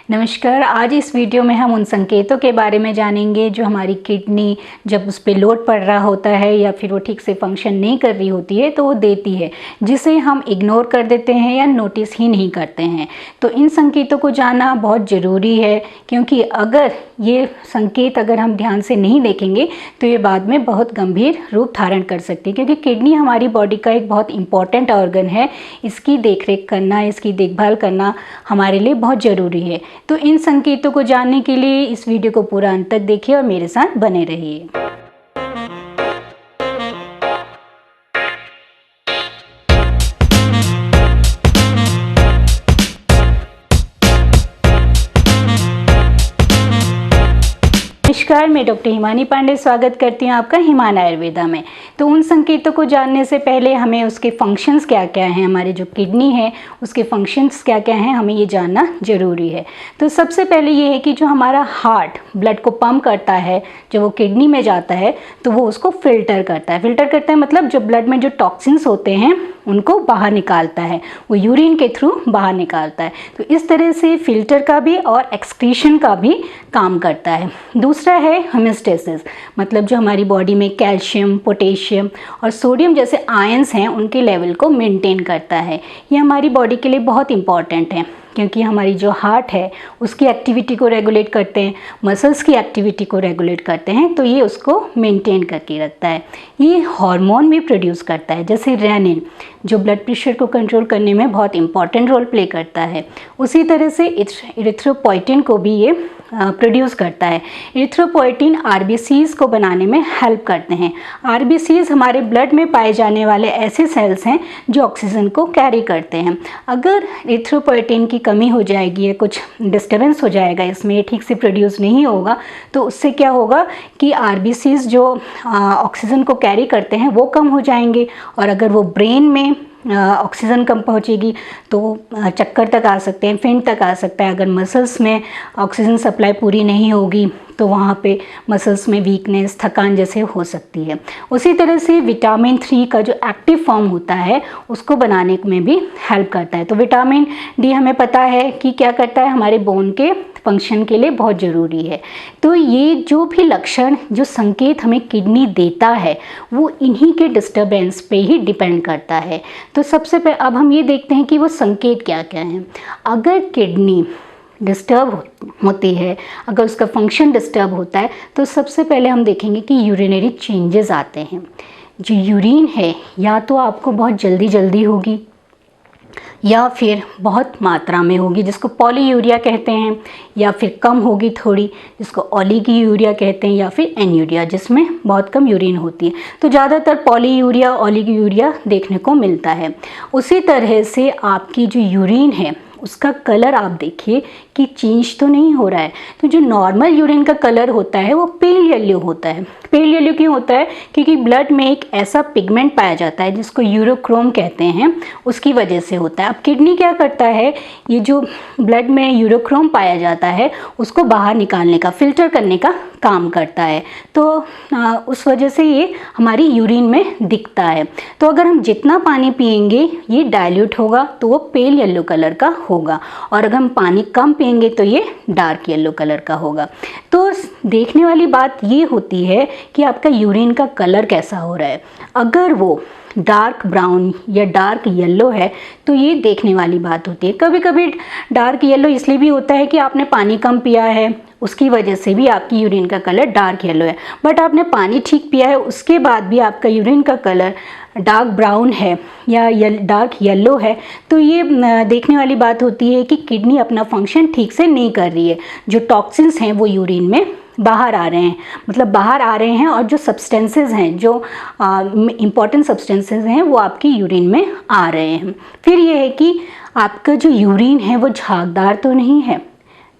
नमस्कार। आज इस वीडियो में हम उन संकेतों के बारे में जानेंगे जो हमारी किडनी जब उस पर लोड पड़ रहा होता है या फिर वो ठीक से फंक्शन नहीं कर रही होती है तो वो देती है, जिसे हम इग्नोर कर देते हैं या नोटिस ही नहीं करते हैं। तो इन संकेतों को जानना बहुत ज़रूरी है, क्योंकि अगर ये संकेत हम ध्यान से नहीं देखेंगे तो ये बाद में बहुत गंभीर रूप धारण कर सकती है, क्योंकि किडनी हमारी बॉडी का एक बहुत इंपॉर्टेंट ऑर्गन है। इसकी देखरेख करना, इसकी देखभाल करना हमारे लिए बहुत ज़रूरी है। तो इन संकेतों को जानने के लिए इस वीडियो को पूरा अंत तक देखिए और मेरे साथ बने रहिए। नमस्कार, मैं डॉक्टर हिमानी पांडे स्वागत करती हूँ आपका हिमान आयुर्वेदा में। तो उन संकेतों को जानने से पहले हमें उसके फंक्शंस क्या क्या हैं, हमारे जो किडनी है उसके फंक्शंस क्या क्या हैं, हमें ये जानना ज़रूरी है। तो सबसे पहले ये है कि जो हमारा हार्ट ब्लड को पंप करता है, जब वो किडनी में जाता है तो वो उसको फिल्टर करता है। मतलब जो ब्लड में जो टॉक्सिन्स होते हैं उनको बाहर निकालता है, वो यूरिन के थ्रू बाहर निकालता है। तो इस तरह से फिल्टर का भी और एक्सक्रीशन का भी काम करता है। दूसरा है होम्योस्टेसिस, मतलब जो हमारी बॉडी में कैल्शियम, पोटेशियम और सोडियम जैसे आयंस हैं उनके लेवल को मेंटेन करता है। ये हमारी बॉडी के लिए बहुत इंपॉर्टेंट है, क्योंकि हमारी जो हार्ट है उसकी एक्टिविटी को रेगुलेट करते हैं, मसल्स की एक्टिविटी को रेगुलेट करते हैं, तो ये उसको मेंटेन करके रखता है। ये हार्मोन भी प्रोड्यूस करता है, जैसे रेनिन जो ब्लड प्रेशर को कंट्रोल करने में बहुत इंपॉर्टेंट रोल प्ले करता है। उसी तरह से इरिथ्रोपोइटिन को भी ये प्रोड्यूस करता है। इरिथ्रोपोइटिन आरबीसीज को बनाने में हेल्प करते हैं। आरबीसीज हमारे ब्लड में पाए जाने वाले ऐसे सेल्स हैं जो ऑक्सीजन को कैरी करते हैं। अगर इरिथ्रोपोइटिन की कमी हो जाएगी या कुछ डिस्टर्बेंस हो जाएगा, इसमें ये ठीक से प्रोड्यूस नहीं होगा, तो उससे क्या होगा कि आरबीसीज जो ऑक्सीजन को कैरी करते हैं वो कम हो जाएंगे, और अगर वो ब्रेन में ऑक्सीजन कम पहुंचेगी तो चक्कर तक आ सकते हैं, फेंट तक आ सकता है। अगर मसल्स में ऑक्सीजन सप्लाई पूरी नहीं होगी तो वहाँ पे मसल्स में वीकनेस, थकान जैसे हो सकती है। उसी तरह से विटामिन 3 का जो एक्टिव फॉर्म होता है उसको बनाने में भी हेल्प करता है। तो विटामिन डी हमें पता है कि क्या करता है, हमारे बोन के फंक्शन के लिए बहुत ज़रूरी है। तो ये जो भी लक्षण, जो संकेत हमें किडनी देता है वो इन्हीं के डिस्टर्बेंस पे ही डिपेंड करता है। तो सबसे पहले अब हम ये देखते हैं कि वो संकेत क्या क्या हैं। अगर किडनी डिस्टर्ब होती है, अगर उसका फंक्शन डिस्टर्ब होता है, तो सबसे पहले हम देखेंगे कि यूरिनरी चेंजेस आते हैं। जो यूरिन है या तो आपको बहुत जल्दी होगी या फिर बहुत मात्रा में होगी, जिसको पॉलीयूरिया कहते हैं, या फिर कम होगी थोड़ी, जिसको ओलिगोयूरिया कहते हैं, या फिर एन्यूरिया जिसमें बहुत कम यूरिन होती है। तो ज़्यादातर पॉलीयूरिया, ओलिगोयूरिया देखने को मिलता है। उसी तरह से आपकी जो यूरिन है उसका कलर आप देखिए कि चेंज तो नहीं हो रहा है। तो जो नॉर्मल यूरिन का कलर होता है वो पेल येलो होता है। पेल येलो क्यों होता है? क्योंकि ब्लड में एक ऐसा पिगमेंट पाया जाता है जिसको यूरोक्रोम कहते हैं, उसकी वजह से होता है। अब किडनी क्या करता है, ये जो ब्लड में यूरोक्रोम पाया जाता है उसको बाहर निकालने का, फिल्टर करने का काम करता है। तो उस वजह से ये हमारी यूरिन में दिखता है। तो अगर हम जितना पानी पिएंगे ये डाइल्यूट होगा तो वो पेल येलो कलर का होगा, और अगर हम पानी कम पिएंगे तो ये डार्क येलो कलर का होगा। तो देखने वाली बात ये होती है कि आपका यूरिन का कलर कैसा हो रहा है। अगर वो डार्क ब्राउन या डार्क येलो है तो ये देखने वाली बात होती है। कभी कभी डार्क येलो इसलिए भी होता है कि आपने पानी कम पिया है, उसकी वजह से भी आपकी यूरिन का कलर डार्क येलो है। बट आपने पानी ठीक पिया है उसके बाद भी आपका यूरिन का कलर डार्क ब्राउन है या डार्क येलो है, तो ये देखने वाली बात होती है कि किडनी अपना फंक्शन ठीक से नहीं कर रही है। जो टॉक्सिन्स हैं वो यूरिन में बाहर आ रहे हैं, मतलब बाहर आ रहे हैं, और जो सब्सटेंसेस हैं, जो इम्पॉर्टेंट सब्सटेंसेस हैं वो आपकी यूरिन में आ रहे हैं। फिर ये है कि आपका जो यूरिन है वो झागदार तो नहीं है,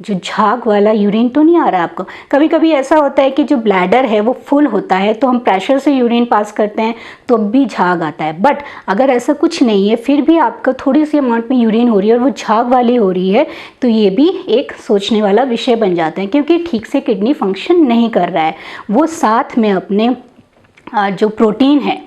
जो झाग वाला यूरिन तो नहीं आ रहा आपको। कभी कभी ऐसा होता है कि जो ब्लैडर है वो फुल होता है तो हम प्रेशर से यूरिन पास करते हैं तो भी झाग आता है। बट अगर ऐसा कुछ नहीं है, फिर भी आपका थोड़ी सी अमाउंट में यूरिन हो रही है और वो झाग वाली हो रही है, तो ये भी एक सोचने वाला विषय बन जाता है, क्योंकि ठीक से किडनी फंक्शन नहीं कर रहा है। वो साथ में अपने जो प्रोटीन है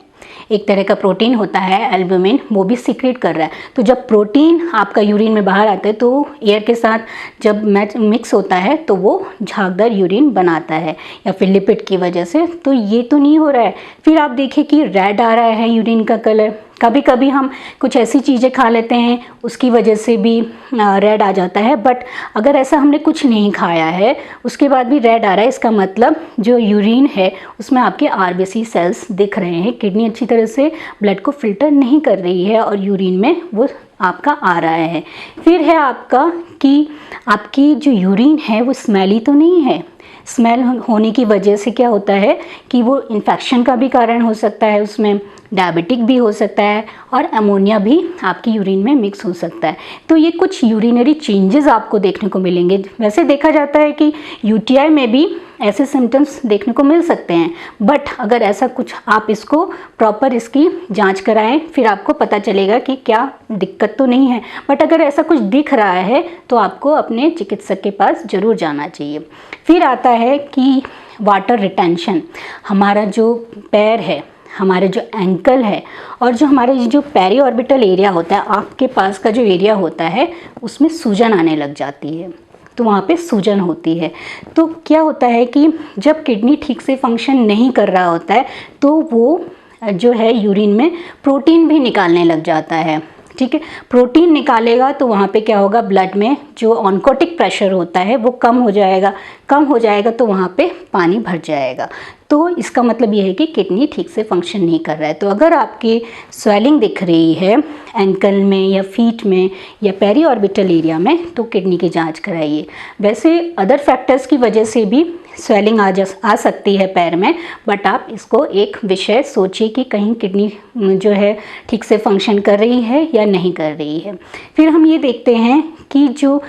एक तरह का प्रोटीन होता है एल्ब्यूमिन, वो भी सीक्रेट कर रहा है। तो जब प्रोटीन आपका यूरिन में बाहर आता है तो एयर के साथ जब मिक्स होता है तो वो झागदार यूरिन बनाता है, या फिर लिपिड की वजह से। तो ये तो नहीं हो रहा है। फिर आप देखिए कि रेड आ रहा है यूरिन का कलर। कभी कभी हम कुछ ऐसी चीज़ें खा लेते हैं उसकी वजह से भी रेड आ जाता है, बट अगर ऐसा हमने कुछ नहीं खाया है उसके बाद भी रेड आ रहा है, इसका मतलब जो यूरिन है उसमें आपके आरबीसी सेल्स दिख रहे हैं। किडनी अच्छी तरह से ब्लड को फिल्टर नहीं कर रही है और यूरिन में वो आपका आ रहा है। फिर है आपका कि आपकी जो यूरिन है वो स्मेली तो नहीं है। स्मेल होने की वजह से क्या होता है कि वो इन्फेक्शन का भी कारण हो सकता है, उसमें डायबिटिक भी हो सकता है और अमोनिया भी आपकी यूरिन में मिक्स हो सकता है। तो ये कुछ यूरिनरी चेंजेस आपको देखने को मिलेंगे। वैसे देखा जाता है कि यूटीआई में भी ऐसे सिम्टम्स देखने को मिल सकते हैं, बट अगर ऐसा कुछ आप इसको प्रॉपर इसकी जांच कराएं फिर आपको पता चलेगा कि क्या दिक्कत तो नहीं है। बट अगर ऐसा कुछ दिख रहा है तो आपको अपने चिकित्सक के पास ज़रूर जाना चाहिए। फिर आता है कि वाटर रिटेंशन। हमारा जो पैर है, हमारे जो एंकल है और जो हमारे जो पेरी ऑर्बिटल एरिया होता है, आपके पास का जो एरिया होता है उसमें सूजन आने लग जाती है। तो वहाँ पे सूजन होती है। तो क्या होता है कि जब किडनी ठीक से फंक्शन नहीं कर रहा होता है तो वो जो है यूरिन में प्रोटीन भी निकालने लग जाता है। ठीक है, प्रोटीन निकालेगा तो वहाँ पे क्या होगा, ब्लड में जो ऑन्कोटिक प्रेशर होता है वो कम हो जाएगा। कम हो जाएगा तो वहाँ पे पानी भर जाएगा। तो इसका मतलब ये है कि किडनी ठीक से फंक्शन नहीं कर रहा है। तो अगर आपकी स्वेलिंग दिख रही है एंकल में या फीट में या पेरी ऑर्बिटल एरिया में तो किडनी की जांच कराइए। वैसे अदर फैक्टर्स की वजह से भी स्वेलिंग आ सकती है पैर में, बट आप इसको एक विषय सोचिए कि कहीं किडनी जो है ठीक से फंक्शन कर रही है या नहीं कर रही है। फिर हम ये देखते हैं कि जो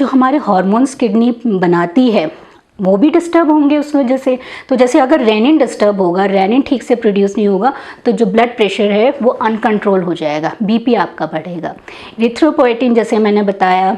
हमारे हार्मोन्स किडनी बनाती है वो भी डिस्टर्ब होंगे उस वजह से। तो जैसे अगर रेनिन डिस्टर्ब होगा, रेनिन ठीक से प्रोड्यूस नहीं होगा तो जो ब्लड प्रेशर है वो अनकंट्रोल हो जाएगा, बीपी आपका बढ़ेगा। इरिथ्रोपोएटिन जैसे मैंने बताया,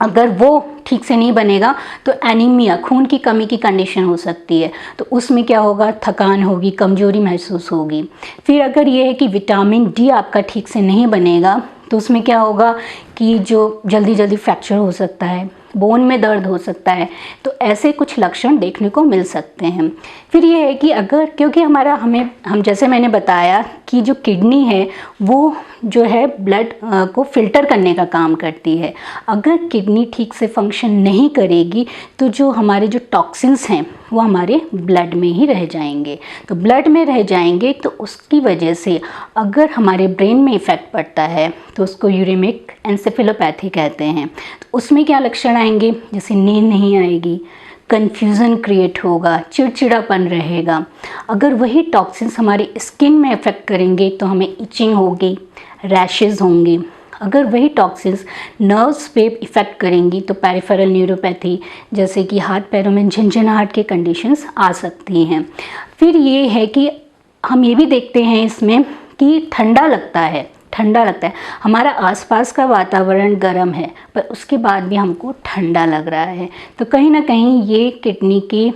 अगर वो ठीक से नहीं बनेगा तो एनीमिया, खून की कमी की कंडीशन हो सकती है। तो उसमें क्या होगा, थकान होगी, कमजोरी महसूस होगी। फिर अगर ये है कि विटामिन डी आपका ठीक से नहीं बनेगा तो उसमें क्या होगा कि जो जल्दी जल्दी फ्रैक्चर हो सकता है, बोन में दर्द हो सकता है। तो ऐसे कुछ लक्षण देखने को मिल सकते हैं। फिर ये है कि अगर, क्योंकि हम जैसे मैंने बताया कि जो किडनी है वो जो है ब्लड को फिल्टर करने का काम करती है। अगर किडनी ठीक से फंक्शन नहीं करेगी तो जो हमारे जो टॉक्सिन्स हैं वो हमारे ब्लड में ही रह जाएंगे। तो ब्लड में रह जाएंगे तो उसकी वजह से अगर हमारे ब्रेन में इफ़ेक्ट पड़ता है तो उसको यूरेमिक एन्सेफेलोपैथी कहते हैं। तो उसमें क्या लक्षण आएंगे, जैसे नींद नहीं आएगी, कन्फ्यूज़न क्रिएट होगा, चिड़चिड़ापन रहेगा। अगर वही टॉक्सिन्स हमारी स्किन में इफ़ेक्ट करेंगे तो हमें इचिंग होगी, रैशेज़ होंगे। अगर वही टॉक्सिन्स नर्व्स पे इफ़ेक्ट करेंगी तो पेरिफेरल न्यूरोपैथी जैसे कि हाथ पैरों में झंझनाहट के कंडीशंस आ सकती हैं। फिर ये है कि हम ये भी देखते हैं इसमें कि ठंडा लगता है। हमारा आसपास का वातावरण गर्म है पर उसके बाद भी हमको ठंडा लग रहा है। तो कहीं ना कहीं ये किडनी की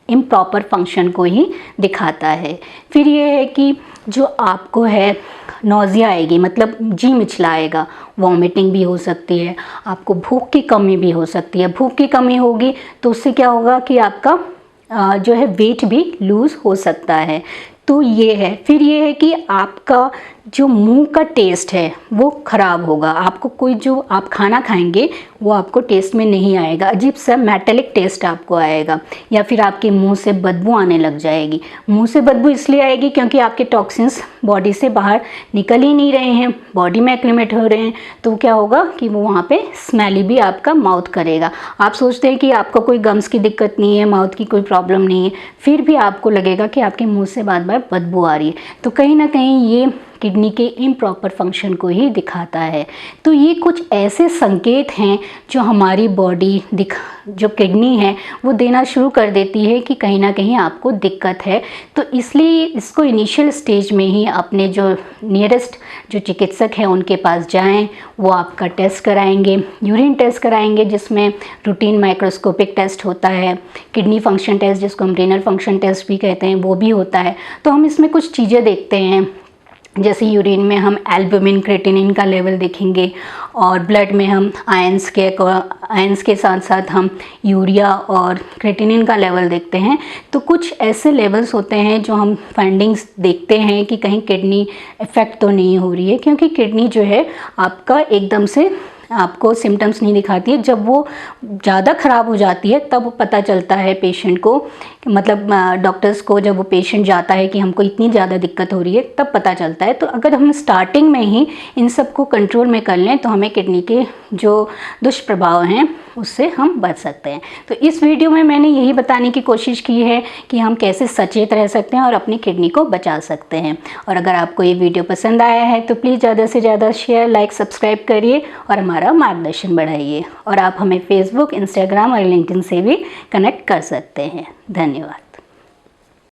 इम्प्रॉपर फंक्शन को ही दिखाता है। फिर ये है कि जो आपको है नौजिया आएगी, मतलब जी मिचलाएगा, वॉमिटिंग भी हो सकती है, आपको भूख की कमी भी हो सकती है। भूख की कमी होगी तो उससे क्या होगा कि आपका जो है वेट भी लूज़ हो सकता है। तो ये है। फिर ये है कि आपका जो मुंह का टेस्ट है वो ख़राब होगा। आपको कोई जो आप खाना खाएंगे वो आपको टेस्ट में नहीं आएगा, अजीब सा मेटेलिक टेस्ट आपको आएगा। या फिर आपके मुंह से बदबू आने लग जाएगी। मुंह से बदबू इसलिए आएगी क्योंकि आपके टॉक्सिन्स बॉडी से बाहर निकल ही नहीं रहे हैं, बॉडी में एक्लिमेट हो रहे हैं। तो क्या होगा कि वो वहाँ पे स्मेली भी आपका माउथ करेगा। आप सोचते हैं कि आपको कोई गम्स की दिक्कत नहीं है, माउथ की कोई प्रॉब्लम नहीं है, फिर भी आपको लगेगा कि आपके मुँह से बार बार बदबू आ रही है। तो कहीं ना कहीं ये किडनी के इम्प्रॉपर फंक्शन को ही दिखाता है। तो ये कुछ ऐसे संकेत हैं जो हमारी बॉडी जो किडनी है वो देना शुरू कर देती है कि कहीं ना कहीं आपको दिक्कत है। तो इसलिए इसको इनिशियल स्टेज में ही अपने जो नियरेस्ट जो चिकित्सक हैं उनके पास जाएं, वो आपका टेस्ट कराएंगे, यूरिन टेस्ट कराएंगे जिसमें रूटीन माइक्रोस्कोपिक टेस्ट होता है, किडनी फंक्शन टेस्ट जिसको हम रेनल फंक्शन टेस्ट भी कहते हैं वो भी होता है। तो हम इसमें कुछ चीज़ें देखते हैं, जैसे यूरिन में हम एल्बुमिन क्रेटिनिन का लेवल देखेंगे और ब्लड में हम आयंस के साथ साथ हम यूरिया और क्रेटिनिन का लेवल देखते हैं। तो कुछ ऐसे लेवल्स होते हैं जो हम फाइंडिंग्स देखते हैं कि कहीं किडनी इफ़ेक्ट तो नहीं हो रही है, क्योंकि किडनी जो है आपका एकदम से आपको सिम्टम्स नहीं दिखाती है। जब वो ज़्यादा ख़राब हो जाती है तब पता चलता है पेशेंट को, मतलब डॉक्टर्स को, जब वो पेशेंट जाता है कि हमको इतनी ज़्यादा दिक्कत हो रही है तब पता चलता है। तो अगर हम स्टार्टिंग में ही इन सब को कंट्रोल में कर लें तो हमें किडनी के जो दुष्प्रभाव हैं उससे हम बच सकते हैं। तो इस वीडियो में मैंने यही बताने की कोशिश की है कि हम कैसे सचेत रह सकते हैं और अपनी किडनी को बचा सकते हैं। और अगर आपको ये वीडियो पसंद आया है तो प्लीज़ ज़्यादा से ज़्यादा शेयर, लाइक, सब्सक्राइब करिए और हमारा मार्गदर्शन बढ़ाइए। और आप हमें फेसबुक, इंस्टाग्राम और लिंक्डइन से भी कनेक्ट कर सकते हैं। धन्यवाद।